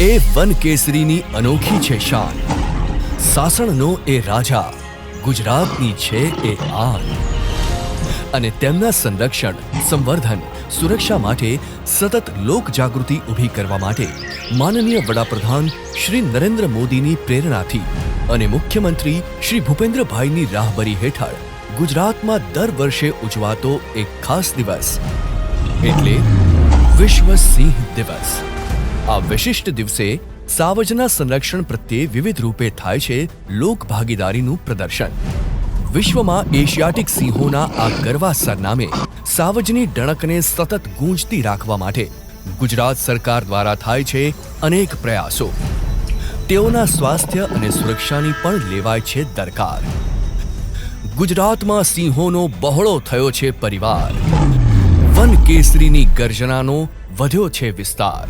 એ one કેસરીની અનોખી છે શાન, સાસણનો એ રાજા, ગુજરાતની છે એ આન. અને તેમના સંરક્ષણ, સંવર્ધન, સુરક્ષા માટે સતત લોક જાગૃતિ ઊભી કરવા માટે માનનીય વડાપ્રધાન શ્રી નરેન્દ્ર મોદીની પ્રેરણાથી અને મુખ્યમંત્રી શ્રી ભૂપેન્દ્રભાઈની રાહબરી હેઠળ ગુજરાતમાં દર વર્ષે ઉજવાતો એક ખાસ દિવસ એટલે વિશ્વ સિંહ દિવસ. આ વિશિષ્ટ દિવસે સાવજના સંરક્ષણ પ્રત્યે વિવિધ રૂપે થાય છે લોક ભાગીદારીનું પ્રદર્શન. વિશ્વમાં એશિયાટિક સિંહોના આ ગરવા સરનામે સાવજની ડણકને સતત ગૂંજતી રાખવા માટે ગુજરાત સરકાર દ્વારા થાય છે અનેક પ્રયાસો. તેઓના સ્વાસ્થ્ય અને સુરક્ષાની પણ લેવાય છે દરકાર. ગુજરાતમાં સિંહોનો બહોળો થયો છે પરિવાર, વન કેસરીની ગર્જનાનો વધ્યો છે વિસ્તાર.